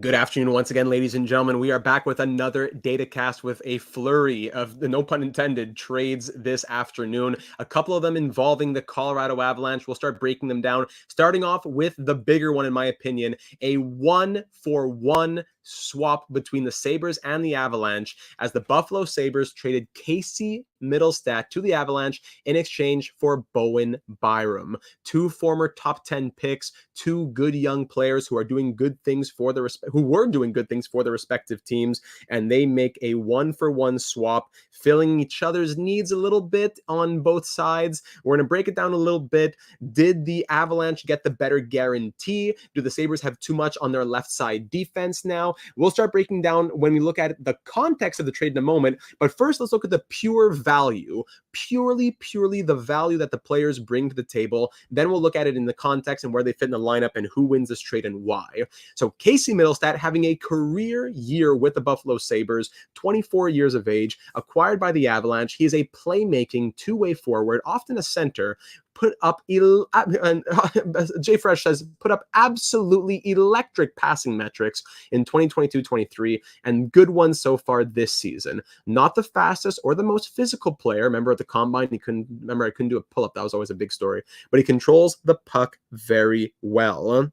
Good afternoon once again, ladies and gentlemen. We are back with another DataCast with a flurry of, no pun intended, trades this afternoon. A couple of them involving the Colorado Avalanche. We'll start breaking them down, starting off with the bigger one, in my opinion, a 1-for-1 swap between the Sabres and the Avalanche, as the Buffalo Sabres traded Casey Mittelstadt to the Avalanche in exchange for Bowen Byram. Two former top 10 picks, two good young players who are doing good things for the who were doing good things for their respective teams, and they make a 1-for-1 swap, filling each other's needs a little bit on both sides. We're going to break it down a little bit. Did the Avalanche get the better guarantee? Do the Sabres have too much on their left side defense now? We'll start breaking down when we look at the context of the trade in a moment, but first let's look at the pure value, purely the value that the players bring to the table. Then we'll look at it in the context and where they fit in the lineup and who wins this trade and why. So Casey Mittelstadt having a career year with the Buffalo Sabres, 24 years of age, acquired by the Avalanche. He is a playmaking two-way forward, often a center, put up, Jay Fresh says, put up absolutely electric passing metrics in 2022-23, and good ones so far this season. Not the fastest or the most physical player. Remember at the combine, I couldn't do a pull-up. That was always a big story. But he controls the puck very well.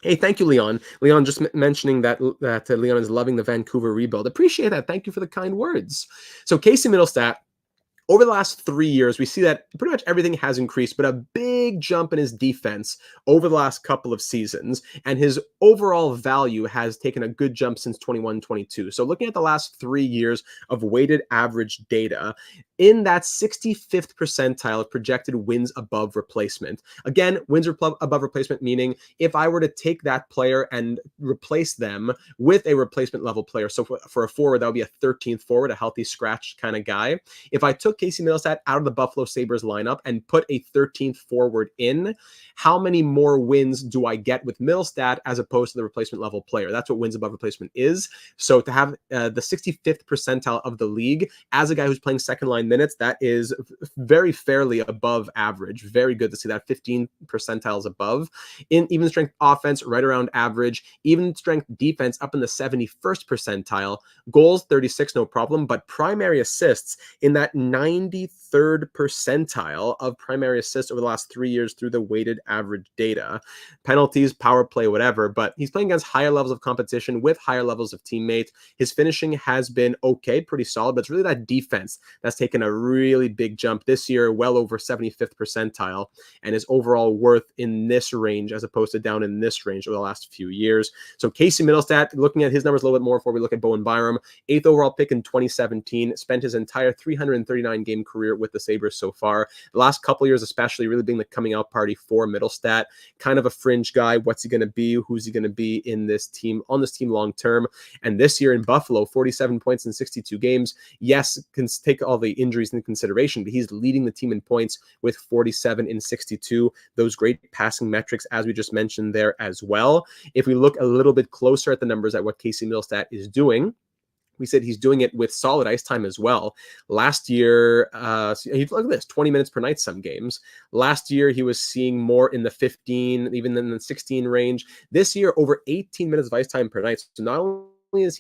Hey, thank you, Leon. Leon just mentioning that Leon is loving the Vancouver rebuild. Appreciate that. Thank you for the kind words. So Casey Mittelstadt, over the last 3 years, we see that pretty much everything has increased, but a big jump in his defense over the last couple of seasons, and his overall value has taken a good jump since 21-22. So looking at the last 3 years of weighted average data, in that 65th percentile of projected wins above replacement. Again, wins above replacement, meaning if I were to take that player and replace them with a replacement level player, so for a forward, that would be a 13th forward, a healthy scratch kind of guy. If I took Casey Mittelstadt out of the Buffalo Sabres lineup and put a 13th forward in, how many more wins do I get with Mittelstadt as opposed to the replacement level player? That's what wins above replacement is. So to have the 65th percentile of the league as a guy who's playing second line minutes, that is very fairly above average. Very good to see that 15 percentiles above. In even strength offense, right around average. Even strength defense up in the 71st percentile. Goals, 36, no problem. But primary assists in that 93rd percentile of primary assists over the last 3 years through the weighted average data. Penalties, power play, whatever. But he's playing against higher levels of competition with higher levels of teammates. His finishing has been okay, pretty solid, but it's really that defense that's taken a really big jump this year, well over 75th percentile, and his overall worth in this range as opposed to down in this range over the last few years. So Casey Mittelstadt, looking at his numbers a little bit more before we look at Bowen Byram, 8th overall pick in 2017, spent his entire 339 game career with the Sabres so far. The last couple years especially really being the coming out party for Mittelstadt. Kind of a fringe guy. What's he going to be? Who's he going to be in this team, on this team long term? And this year in Buffalo, 47 points in 62 games. Yes, can take all the injuries into consideration, but he's leading the team in points with 47 in 62. Those great passing metrics, as we just mentioned there as well. If we look a little bit closer at the numbers at what Casey Mittelstadt is doing, we said he's doing it with solid ice time as well. Last year, look at this, 20 minutes per night some games. Last year, he was seeing more in the 15, even in the 16 range. This year, over 18 minutes of ice time per night. So not only is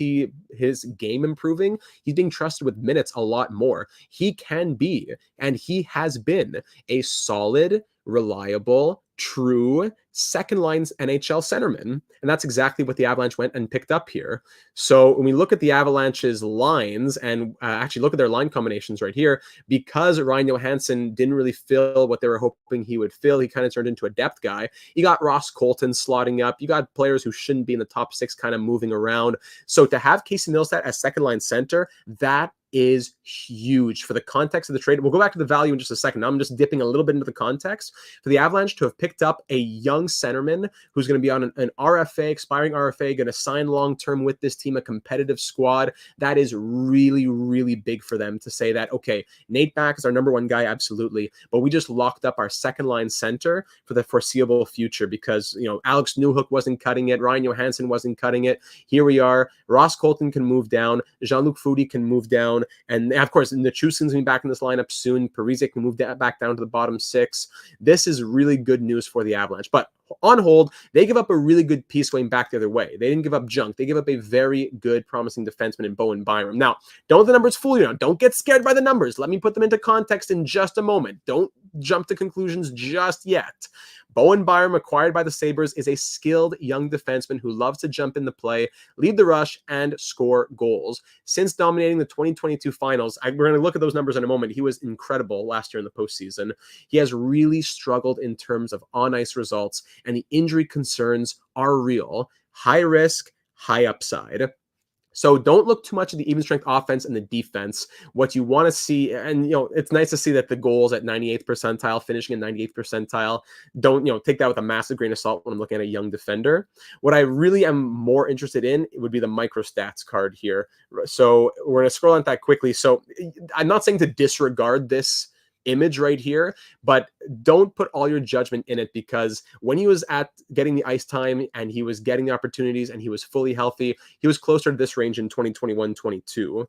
his game improving, he's being trusted with minutes a lot more. He can be, and he has been, a solid, reliable, true second lines NHL centerman. And that's exactly what the Avalanche went and picked up here. So when we look at the Avalanche's lines and actually look at their line combinations right here, because Ryan Johansson didn't really fill what they were hoping he would fill, he kind of turned into a depth guy. You got Ross Colton slotting up. You got players who shouldn't be in the top six kind of moving around. So to have Casey Mittelstadt as second line center, that is huge for the context of the trade. We'll go back to the value in just a second. Now I'm just dipping a little bit into the context. For the Avalanche to have picked up a young centerman who's going to be on an RFA, expiring RFA, going to sign long-term with this team, a competitive squad, that is really big for them to say that, okay, Nate Back is our number one guy, absolutely, but we just locked up our second line center for the foreseeable future because, Alex Newhook wasn't cutting it, Ryan Johansson wasn't cutting it. Here we are. Ross Colton can move down. Jean-Luc Foudy can move down. down. And of course, Nichushkin's going to be back in this lineup soon. Parise can move back down to the bottom 6. This is really good news for the Avalanche. But on hold, they give up a really good piece going back the other way. They didn't give up junk. They give up a very good, promising defenseman in Bowen Byram. Now, don't let the numbers fool you now. Don't get scared by the numbers. Let me put them into context in just a moment. Don't jump to conclusions just yet. Bowen Byram, acquired by the Sabres, is a skilled young defenseman who loves to jump in the play, lead the rush, and score goals. Since dominating the 2022 finals, we're going to look at those numbers in a moment. He was incredible last year in the postseason. He has really struggled in terms of on-ice results, and the injury concerns are real. High risk, high upside. So don't look too much at the even strength offense and the defense. What you want to see, and it's nice to see that the goals at 98th percentile, finishing in 98th percentile, don't take that with a massive grain of salt when I'm looking at a young defender. What I really am more interested in would be the micro stats card here. So we're going to scroll on that quickly. So I'm not saying to disregard this image right here, but don't put all your judgment in it, because when he was at getting the ice time and he was getting the opportunities and he was fully healthy, he was closer to this range in 2021-22.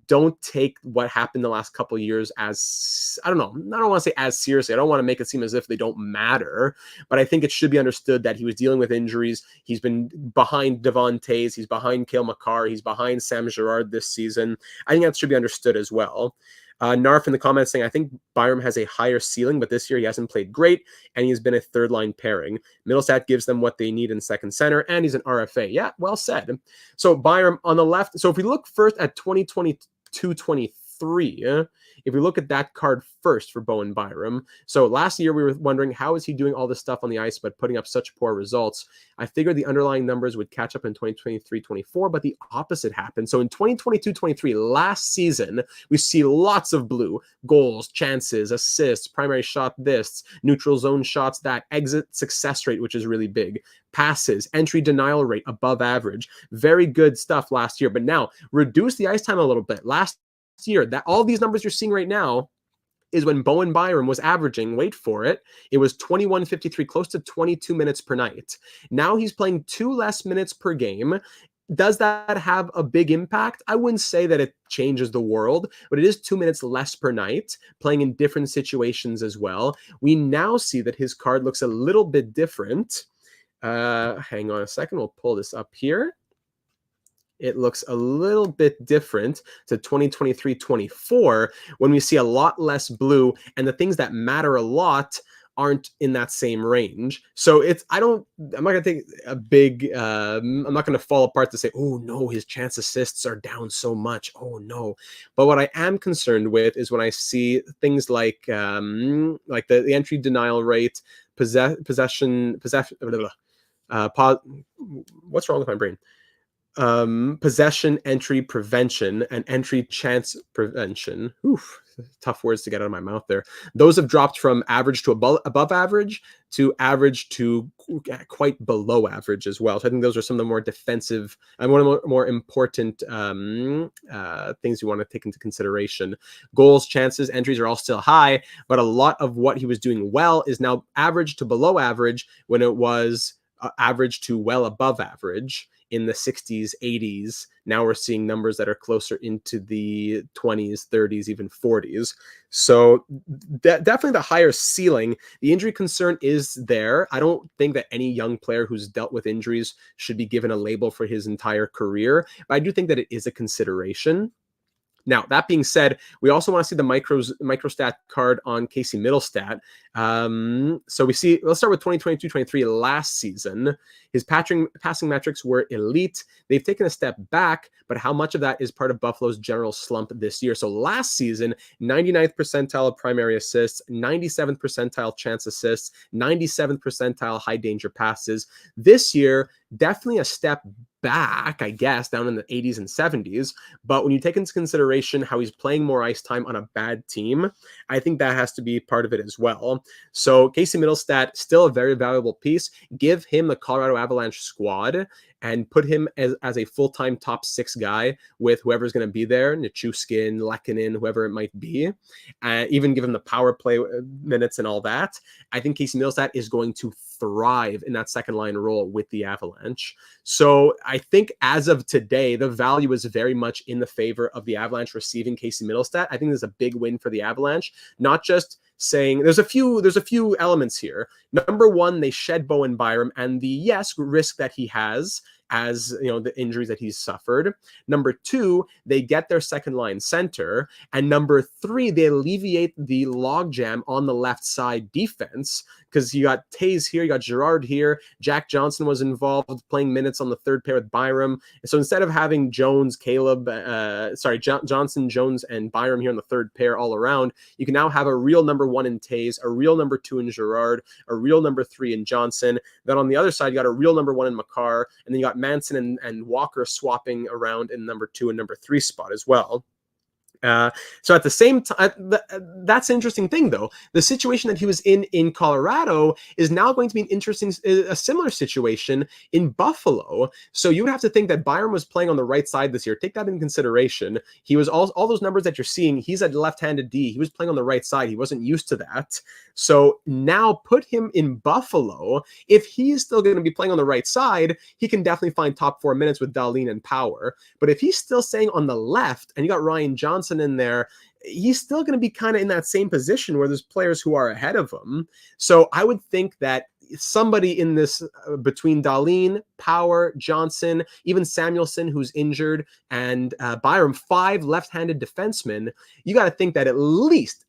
Don't take what happened the last couple of years as, I don't want to say as seriously. I don't want to make it seem as if they don't matter, but I think it should be understood that he was dealing with injuries. He's been behind Devon Toews, he's behind Cale Makar, he's behind Sam Girard this season. I think that should be understood as well. Narf in the comments saying, I think Byram has a higher ceiling, but this year he hasn't played great, and he's been a third-line pairing. Mittelstadt gives them what they need in second center, and he's an RFA. Yeah, well said. So Byram on the left. So if we look first at 2022-23, if we look at that card first for Bowen Byram. So last year we were wondering, how is he doing all this stuff on the ice but putting up such poor results? I figured the underlying numbers would catch up in 2023-24, but the opposite happened. So in 2022-23, last season, we see lots of blue: goals, chances, assists, primary shot this, neutral zone shots that, exit success rate, which is really big, passes, entry denial rate above average. Very good stuff last year. But now reduce the ice time a little bit. Last year, that all these numbers you're seeing right now is when Bowen Byram was averaging, wait for it, it was 21:53, close to 22 minutes per night. Now he's playing 2 less minutes per game. Does that have a big impact? I wouldn't say that it changes the world, but it is 2 minutes less per night, playing in different situations as well. We now see that his card looks a little bit different. Hang on a second, we'll pull this up here. It looks a little bit different to 2023-24 when we see a lot less blue, and the things that matter a lot aren't in that same range. So I'm not going to take a big, I'm not going to fall apart to say, oh no, his chance assists are down so much. Oh no. But what I am concerned with is when I see things like the entry denial rate, what's wrong with my brain? Possession entry prevention and entry chance prevention. Oof, tough words to get out of my mouth there. Those have dropped from average to above average to average to quite below average as well. So I think those are some of the more defensive and one of the more important things you want to take into consideration. Goals, chances, entries are all still high, but a lot of what he was doing well is now average to below average when it was average to well above average in the 60s, 80s. Now we're seeing numbers that are closer into the 20s, 30s, even 40s. So definitely the higher ceiling. The injury concern is there. I don't think that any young player who's dealt with injuries should be given a label for his entire career, but I do think that it is a consideration. Now, that being said, we also want to see the microstat card on Casey Mittelstadt. So let's start with 2022-23 last season. His passing metrics were elite. They've taken a step back, but how much of that is part of Buffalo's general slump this year? So last season, 99th percentile of primary assists, 97th percentile chance assists, 97th percentile high danger passes. This year, definitely a step back, I guess, down in the 80s and 70s. But when you take into consideration how he's playing more ice time on a bad team, I think that has to be part of it as well. So Casey Mittelstadt, still a very valuable piece. Give him the Colorado Avalanche squad, and put him as a full-time top 6 guy with whoever's going to be there, Nichushkin, Lehkonen, whoever it might be, even give him the power play minutes and all that, I think Casey Mittelstadt is going to thrive in that second line role with the Avalanche. So I think as of today, the value is very much in the favor of the Avalanche receiving Casey Mittelstadt. I think there's a big win for the Avalanche, not just saying there's a few elements here. Number one, they shed Bowen Byram and the risk that he has, as you know, the injuries that he's suffered. Number two, they get their second line center. And number three, they alleviate the logjam on the left side defense, because you got Taze here, you got Girard here, Jack Johnson was involved playing minutes on the third pair with Byram. So instead of having Johnson, Jones, and Byram here in the third pair all around, you can now have a real number one in Taze, a real number two in Girard, a real number three in Johnson. Then on the other side, you got a real number one in Makar, and then you got Manson and Walker swapping around in number two and number three spot as well. So at the same time, that's an interesting thing, though. The situation that he was in Colorado is now going to be a similar situation in Buffalo. So you would have to think that Byram was playing on the right side this year. Take that into consideration. He was all those numbers that you're seeing. He's a left-handed D. He was playing on the right side. He wasn't used to that. So now put him in Buffalo. If he's still going to be playing on the right side, he can definitely find top 4 minutes with Dahlin and Power. But if he's still staying on the left and you got Ryan Johnson in there, he's still going to be kind of in that same position where there's players who are ahead of him. So I would think that somebody in this between Dahlin, Power, Johnson, even Samuelson, who's injured, and Byram, 5 left-handed defensemen, you got to think that at least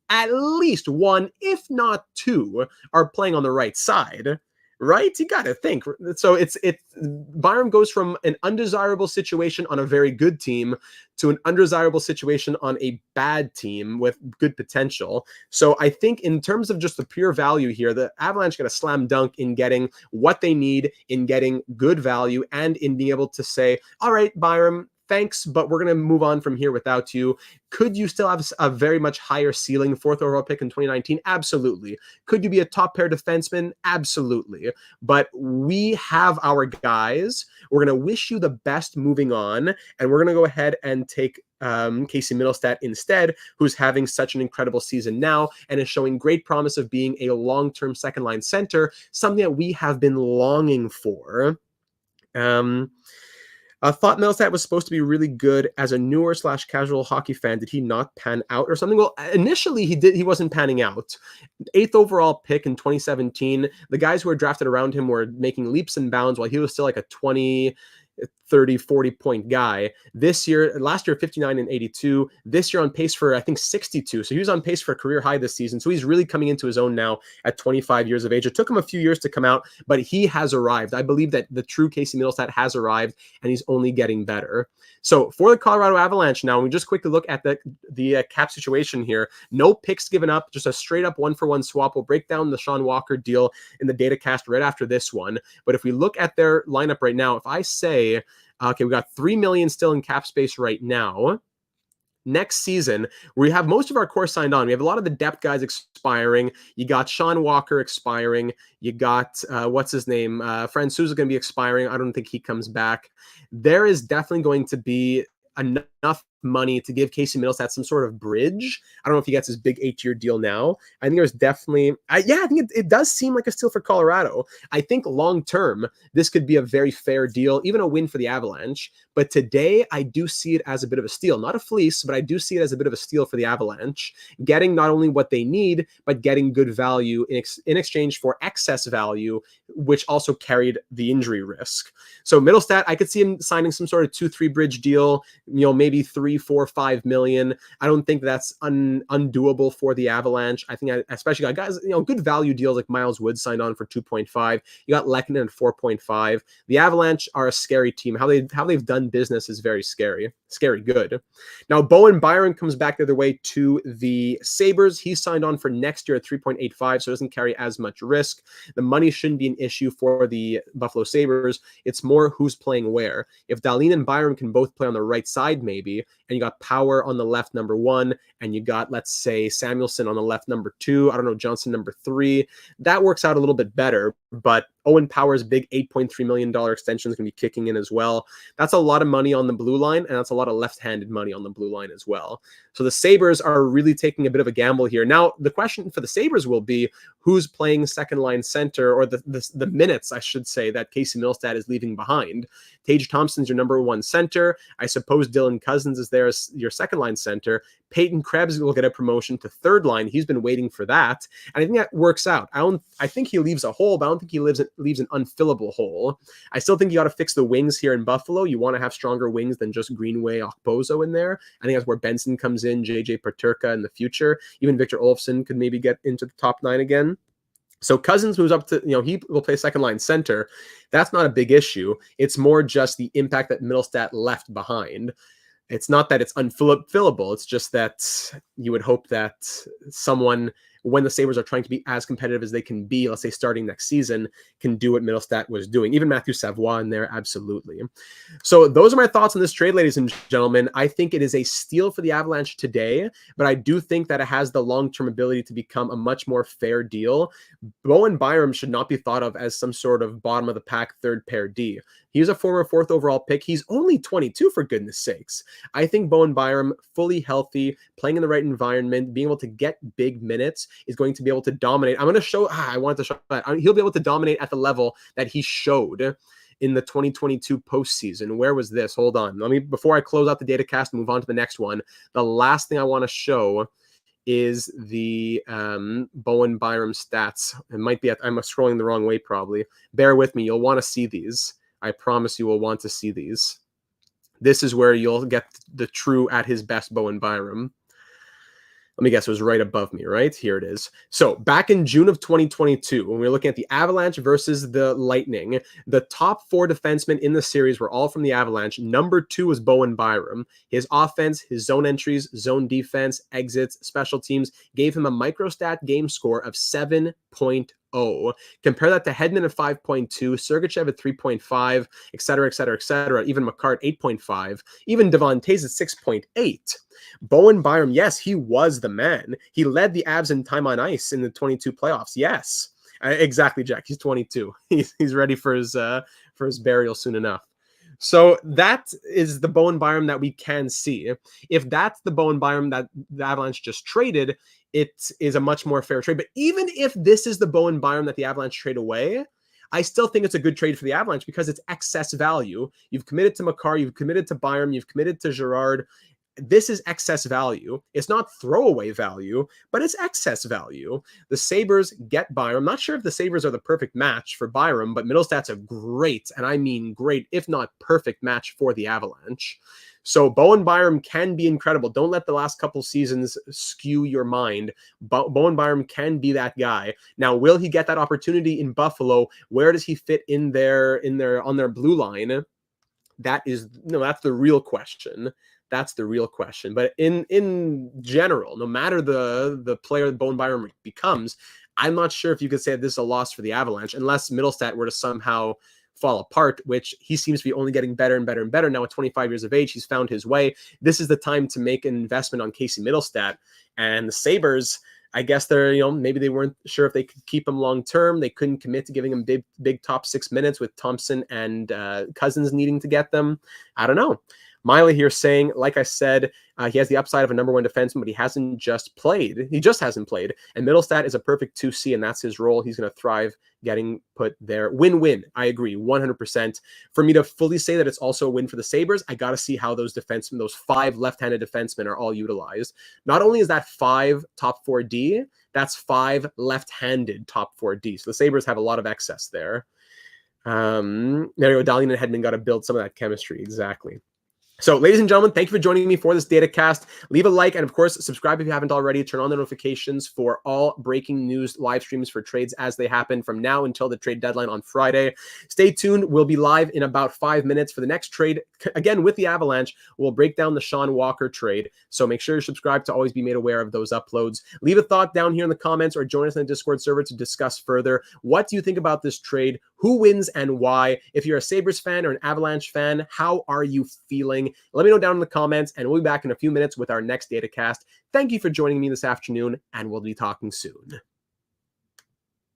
one, if not 2, are playing on the right side. Right? You got to think. So it's Byram goes from an undesirable situation on a very good team to an undesirable situation on a bad team with good potential. So I think in terms of just the pure value here, the Avalanche got a slam dunk in getting what they need, in getting good value, and in being able to say, all right, Byram, thanks, but we're going to move on from here without you. Could you still have a very much higher ceiling 4th overall pick in 2019? Absolutely. Could you be a top pair defenseman? Absolutely. But we have our guys. We're going to wish you the best moving on, and we're going to go ahead and take Casey Mittelstadt instead, who's having such an incredible season now and is showing great promise of being a long-term second-line center, something that we have been longing for. I thought Mittelstadt was supposed to be really good as a newer / casual hockey fan. Did he not pan out or something? Well, initially he wasn't panning out. 8th overall pick in 2017. The guys who were drafted around him were making leaps and bounds while he was still like a 20, 30, 40 point guy. Last year, 59 and 82. This year on pace for, I think, 62. So he was on pace for a career high this season. So he's really coming into his own now at 25 years of age. It took him a few years to come out, but he has arrived. I believe that the true Casey Mittelstadt has arrived, and he's only getting better. So for the Colorado Avalanche now, we just quickly look at the cap situation here. No picks given up, just a straight up 1-for-1 swap. We'll break down the Sean Walker deal in the data cast right after this one. But if we look at their lineup right now, if I say, okay, we got $3 million still in cap space right now. Next season, we have most of our core signed on. We have a lot of the depth guys expiring. You got Sean Walker expiring. You got, what's his name? Francouz is going to be expiring. I don't think he comes back. There is definitely going to be enough money to give Casey Mittelstadt some sort of bridge. I don't know if he gets his big 8-year deal now. I think there's definitely, I think it does seem like a steal for Colorado. I think long term, this could be a very fair deal, even a win for the Avalanche. But today, I do see it as a bit of a steal. Not a fleece, but I do see it as a bit of a steal for the Avalanche, getting not only what they need, but getting good value in exchange for excess value, which also carried the injury risk. So Mittelstadt, I could see him signing some sort of 2-3 bridge deal, maybe 3, 4, 5 million. I don't think that's undoable for the Avalanche. I think especially got guys, good value deals like Miles Wood signed on for 2.5. You got Lehkonen at 4.5. The Avalanche are a scary team. How they've done business is very scary good. Now Bowen Byram comes back the other way to the Sabres. He's signed on for next year at 3.85, so it doesn't carry as much risk. The money shouldn't be an issue for the Buffalo Sabres. It's more who's playing where. If Dahlin and Byram can both play on the right side, maybe, and you got Power on the left, number 1, and you got, let's say, Samuelson on the left, number 2, I don't know, Johnson, number 3, that works out a little bit better. But Owen Power's big $8.3 million extension is going to be kicking in as well. That's a lot of money on the blue line, and that's a lot of left-handed money on the blue line as well. So the Sabres are really taking a bit of a gamble here. Now, the question for the Sabres will be who's playing second-line center, or the minutes, I should say, that Casey Mittelstadt is leaving behind. Tage Thompson's your number one center. I suppose Dylan Cousins is there as your second-line center. Peyton Krebs will get a promotion to third line. He's been waiting for that. And I think that works out. I think he leaves a hole, but I don't think he leaves an unfillable hole. I still think you got to fix the wings here in Buffalo. You want to have stronger wings than just Greenway, Okposo in there. I think that's where Benson comes in, JJ Paterka in the future. Even Victor Olofsson could maybe get into the top 9 again. So Cousins moves up to, he will play second line center. That's not a big issue. It's more just the impact that Mittelstadt left behind. It's not that it's unfillable. It's just that you would hope that someone, when the Sabres are trying to be as competitive as they can be, let's say starting next season, can do what Mittelstadt was doing. Even Matthew Savoie in there, absolutely. So those are my thoughts on this trade, ladies and gentlemen. I think it is a steal for the Avalanche today, but I do think that it has the long-term ability to become a much more fair deal. Bowen Byram should not be thought of as some sort of bottom-of-the-pack third-pair D. He's a former 4th overall pick. He's only 22, for goodness sakes. I think Bowen Byram, fully healthy, playing in the right environment, being able to get big minutes, is going to be able to dominate. I'm going to show, I wanted to show that. He'll be able to dominate at the level that he showed in the 2022 postseason. Where was this? Hold on. Before I close out the data cast and move on to the next one, the last thing I want to show is the Bowen Byram stats. It might be, I'm scrolling the wrong way probably. Bear with me. You'll want to see these. I promise you will want to see these. This is where you'll get the true at his best Bowen Byram. Let me guess, it was right above me, right? Here it is. So back in June of 2022, when we were looking at the Avalanche versus the Lightning, the top 4 defensemen in the series were all from the Avalanche. Number 2 was Bowen Byram. His offense, his zone entries, zone defense, exits, special teams gave him a microstat game score of 7.0. Compare that to Hedman at 5.2, Sergachev at 3.5, et cetera, et cetera, et cetera. Even McCart 8.5, even Devon Tays at 6.8. Bowen Byram, yes, he was the man. He led the Avs in time on ice in the 22 playoffs. Yes, exactly, Jack. He's 22. He's ready for his burial soon enough. So that is the Bowen Byram that we can see. If that's the Bowen Byram that the Avalanche just traded, it is a much more fair trade. But even if this is the Bowen Byram that the Avalanche trade away, I still think it's a good trade for the Avalanche because it's excess value. You've committed to Makar, you've committed to Byram, you've committed to Girard. This is excess value. It's not throwaway value, but it's excess value. The Sabres get Byram. I'm not sure if the Sabres are the perfect match for Byram, but Mittelstadt's a great, and I mean great, if not perfect match for the Avalanche. So Bowen Byram can be incredible. Don't let the last couple seasons skew your mind. Bowen Byram can be that guy. Now, will he get that opportunity in Buffalo? Where does he fit on their blue line? That's the real question. That's the real question. But in general, no matter the player that Bowen Byram becomes, I'm not sure if you could say that this is a loss for the Avalanche, unless Mittelstadt were to somehow fall apart, which he seems to be only getting better and better and better. Now at 25 years of age, he's found his way. This is the time to make an investment on Casey Mittelstadt. And the Sabres, I guess maybe they weren't sure if they could keep him long term. They couldn't commit to giving him big top 6 minutes with Thompson and Cousins needing to get them. I don't know. Miley here saying, like I said, he has the upside of a number 1 defenseman, but he hasn't just played. He just hasn't played. And Mittelstadt is a perfect 2C, and that's his role. He's going to thrive getting put there. Win-win. I agree, 100%. For me to fully say that it's also a win for the Sabres, I got to see how those defensemen, those 5 left-handed defensemen are all utilized. Not only is that 5 top 4D, that's 5 left-handed top 4D. So the Sabres have a lot of excess there. There you go. Dahlin and Hedman got to build some of that chemistry. Exactly. So, ladies and gentlemen, thank you for joining me for this data cast. Leave a like and, of course, subscribe if you haven't already. Turn on the notifications for all breaking news live streams for trades as they happen from now until the trade deadline on Friday. Stay tuned. We'll be live in about 5 minutes for the next trade. Again, with the Avalanche, we'll break down the Sean Walker trade. So make sure you're subscribed to always be made aware of those uploads. Leave a thought down here in the comments or join us in the Discord server to discuss further. What do you think about this trade? Who wins and why? If you're a Sabres fan or an Avalanche fan, how are you feeling? Let me know down in the comments, and we'll be back in a few minutes with our next data cast. Thank you for joining me this afternoon, and we'll be talking soon.